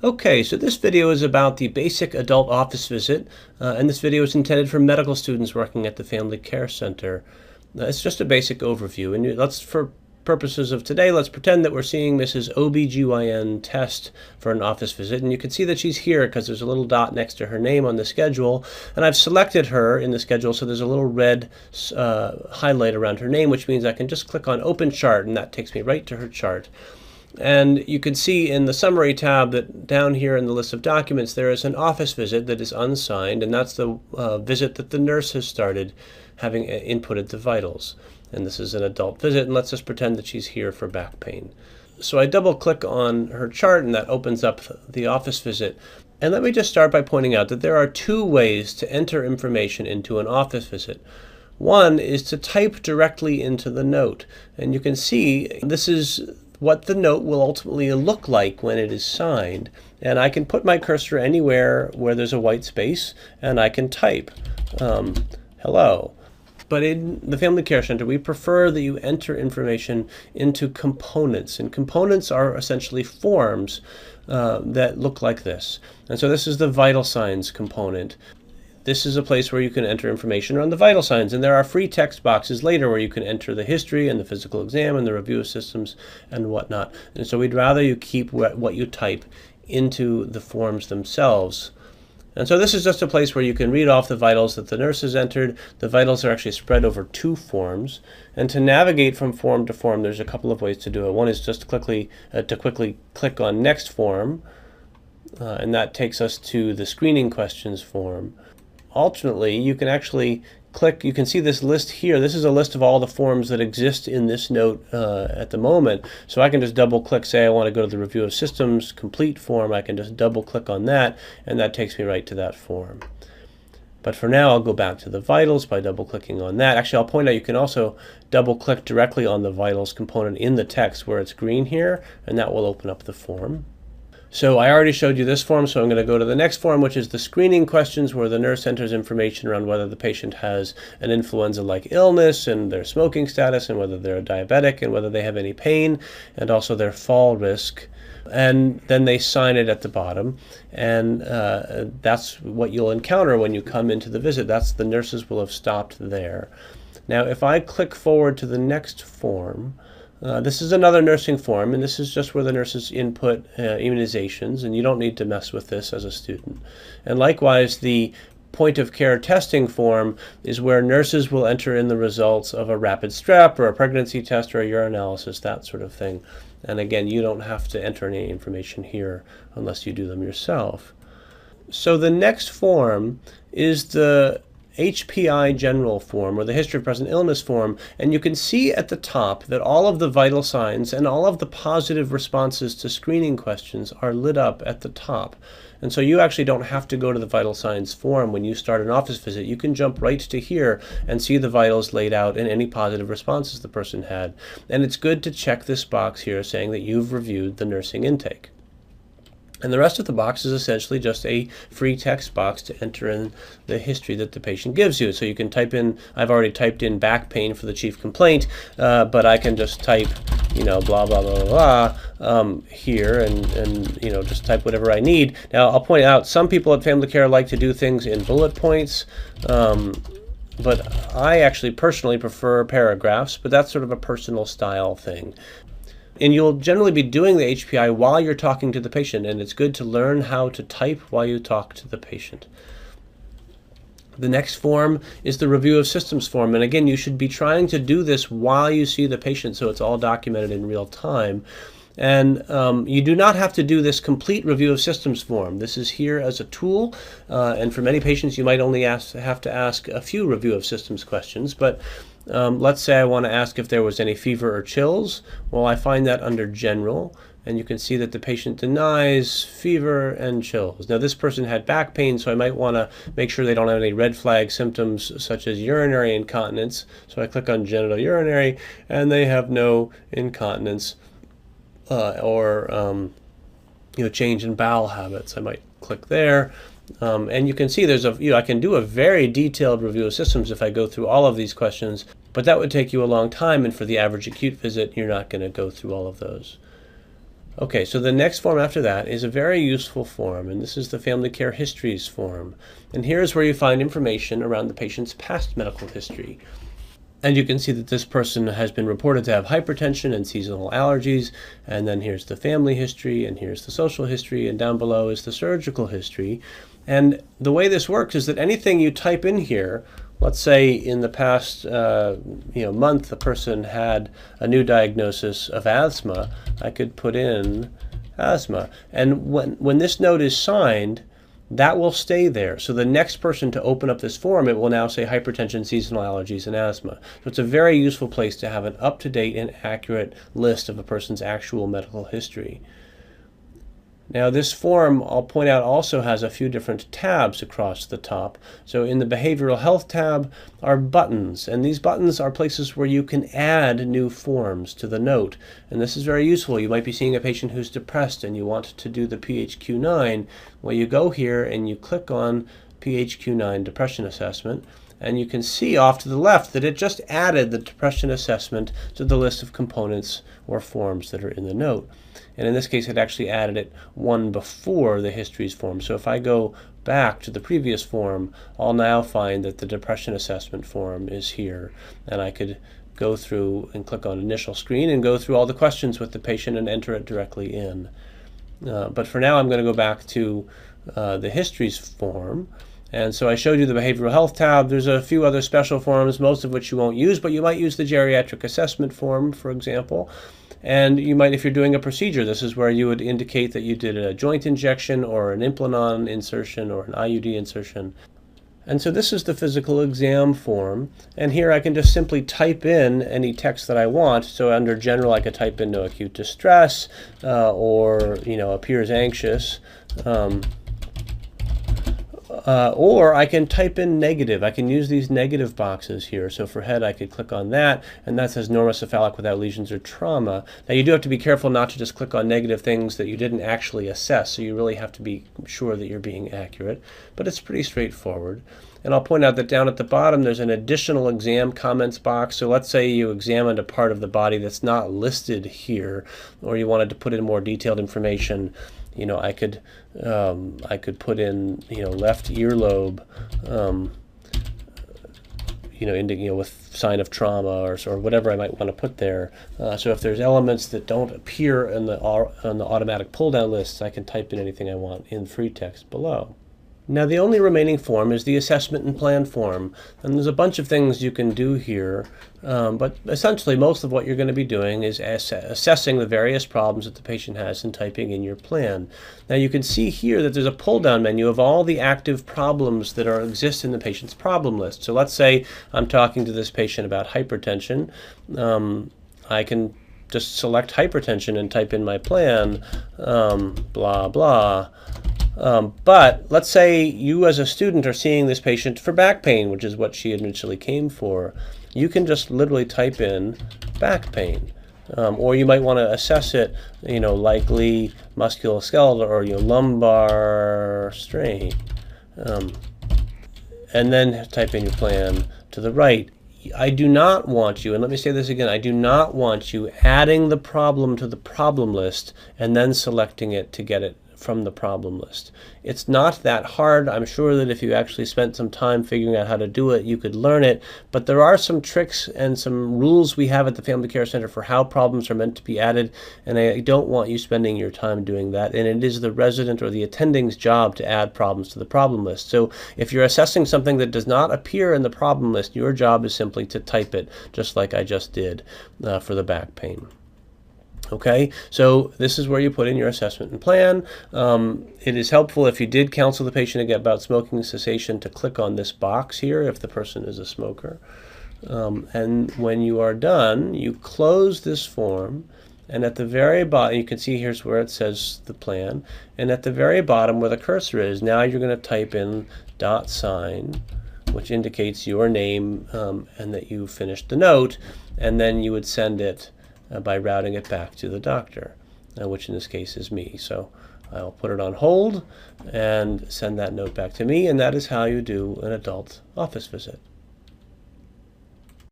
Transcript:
Okay, so this video is about the basic adult office visit, and this video is intended for medical students working at the Family Care Center. It's just a basic overview, and for purposes of today, let's pretend that we're seeing Mrs. OBGYN test for an office visit, and you can see that she's here because there's a little dot next to her name on the schedule, and I've selected her in the schedule, so there's a little red highlight around her name, which means I can just click on Open Chart, and that takes me right to her chart. And you can see in the summary tab that down here in the list of documents there is an office visit that is unsigned, and that's the visit that the nurse has started, having inputted the vitals. And this is an adult visit, and let's just pretend that she's here for back pain. So I double click on her chart and that opens up the office visit. And let me just start by pointing out that there are two ways to enter information into an office visit. One is to type directly into the note, and you can see this is what the note will ultimately look like when it is signed. And I can put my cursor anywhere where there's a white space, and I can type hello. But in the Family Care Center, we prefer that you enter information into components, and components are essentially forms that look like this. And so this is the vital signs component. This is a place where you can enter information on the vital signs, and there are free text boxes later where you can enter the history and the physical exam and the review of systems and whatnot. And so we'd rather you keep what you type into the forms themselves. And so this is just a place where you can read off the vitals that the nurse has entered. The vitals are actually spread over two forms, and to navigate from form to form there's a couple of ways to do it. One is just to quickly click on Next Form, and that takes us to the screening questions form. Alternately, you can actually click, you can see this list here. This is a list of all the forms that exist in this note at the moment. So I can just double click, say I want to go to the Review of Systems Complete form. I can just double click on that, and that takes me right to that form. But for now, I'll go back to the vitals by double clicking on that. Actually, I'll point out you can also double click directly on the vitals component in the text where it's green here, and that will open up the form. So I already showed you this form, so I'm going to go to the next form, which is the screening questions, where the nurse enters information around whether the patient has an influenza-like illness and their smoking status and whether they're a diabetic and whether they have any pain and also their fall risk. And then they sign it at the bottom, and that's what you'll encounter when you come into the visit. That's the nurses will have stopped there. Now if I click forward to the next form, this is another nursing form, and this is just where the nurses input immunizations, and you don't need to mess with this as a student. And likewise, the point of care testing form is where nurses will enter in the results of a rapid strep or a pregnancy test or a urinalysis, that sort of thing. And again, you don't have to enter any information here unless you do them yourself. So the next form is the HPI general form, or the history of present illness form, and you can see at the top that all of the vital signs and all of the positive responses to screening questions are lit up at the top. And so you actually don't have to go to the vital signs form when you start an office visit. You can jump right to here and see the vitals laid out and any positive responses the person had. And it's good to check this box here saying that you've reviewed the nursing intake. And the rest of the box is essentially just a free text box to enter in the history that the patient gives you. So you can type in, I've already typed in back pain for the chief complaint, but I can just type, blah, blah, blah, blah, here and just type whatever I need. Now, I'll point out, some people at Family Care like to do things in bullet points, but I actually personally prefer paragraphs, but that's sort of a personal style thing. And you'll generally be doing the HPI while you're talking to the patient, and it's good to learn how to type while you talk to the patient. The next form is the Review of Systems form, and again, you should be trying to do this while you see the patient so it's all documented in real time. And you do not have to do this complete Review of Systems form. This is here as a tool, and for many patients you might only have to ask a few Review of Systems questions, but let's say I want to ask if there was any fever or chills. Well, I find that under General, and you can see that the patient denies fever and chills. Now this person had back pain, so I might want to make sure they don't have any red flag symptoms such as urinary incontinence. So I click on genital urinary, and they have no incontinence or change in bowel habits. I might click there. And you can see there's I can do a very detailed review of systems if I go through all of these questions, but that would take you a long time, and for the average acute visit, you're not going to go through all of those. Okay, so the next form after that is a very useful form, and this is the Family Care Histories form. And here's where you find information around the patient's past medical history. And you can see that this person has been reported to have hypertension and seasonal allergies, and then here's the family history, and here's the social history, and down below is the surgical history. And the way this works is that anything you type in here, let's say in the past month the person had a new diagnosis of asthma, I could put in asthma. And when this note is signed, that will stay there. So the next person to open up this form, it will now say hypertension, seasonal allergies, and asthma. So it's a very useful place to have an up-to-date and accurate list of a person's actual medical history. Now this form, I'll point out, also has a few different tabs across the top. So in the behavioral health tab are buttons, and these buttons are places where you can add new forms to the note. And this is very useful. You might be seeing a patient who's depressed and you want to do the PHQ-9. Well, you go here and you click on PHQ-9 depression assessment, and you can see off to the left that it just added the depression assessment to the list of components or forms that are in the note. And in this case, it actually added it one before the histories form. So if I go back to the previous form, I'll now find that the depression assessment form is here. And I could go through and click on initial screen and go through all the questions with the patient and enter it directly in. But for now, I'm going to go back to the histories form. And so I showed you the behavioral health tab. There's a few other special forms, most of which you won't use, but you might use the geriatric assessment form, for example. And you might, if you're doing a procedure, this is where you would indicate that you did a joint injection or an implanon insertion or an IUD insertion. And so this is the physical exam form. And here I can just simply type in any text that I want. So under general, I could type in no acute distress or, appears anxious. Or I can type in negative. I can use these negative boxes here. So for head, I could click on that, and that says normocephalic without lesions or trauma. Now you do have to be careful not to just click on negative things that you didn't actually assess, so you really have to be sure that you're being accurate, but it's pretty straightforward. And I'll point out that down at the bottom there's an additional exam comments box. So let's say you examined a part of the body that's not listed here, or you wanted to put in more detailed information. I could put in left earlobe, with sign of trauma or whatever I might want to put there. So if there's elements that don't appear on the automatic pull down lists, I can type in anything I want in free text below. Now the only remaining form is the assessment and plan form, and there's a bunch of things you can do here, but essentially most of what you're going to be doing is assessing the various problems that the patient has and typing in your plan. Now you can see here that there's a pull-down menu of all the active problems that exist in the patient's problem list. So let's say I'm talking to this patient about hypertension. I can just select hypertension and type in my plan, blah, blah. But let's say you as a student are seeing this patient for back pain, which is what she initially came for. You can just literally type in back pain. Or you might want to assess it, likely musculoskeletal or lumbar strain. And then type in your plan to the right. I do not want you, and let me say this again, I do not want you adding the problem to the problem list and then selecting it to get it from the problem list. It's not that hard. I'm sure that if you actually spent some time figuring out how to do it, you could learn it, but there are some tricks and some rules we have at the Family Care Center for how problems are meant to be added, and I don't want you spending your time doing that, and it is the resident or the attending's job to add problems to the problem list. So if you're assessing something that does not appear in the problem list, your job is simply to type it, just like I just did for the back pain. Okay, so this is where you put in your assessment and plan. It is helpful if you did counsel the patient about smoking cessation to click on this box here if the person is a smoker. And when you are done, you close this form, and at the very bottom, you can see here's where it says the plan, and at the very bottom where the cursor is, now you're going to type in .sign, which indicates your name and that you finished the note, and then you would send it by routing it back to the doctor, which in this case is me. So I'll put it on hold and send that note back to me, and that is how you do an adult office visit.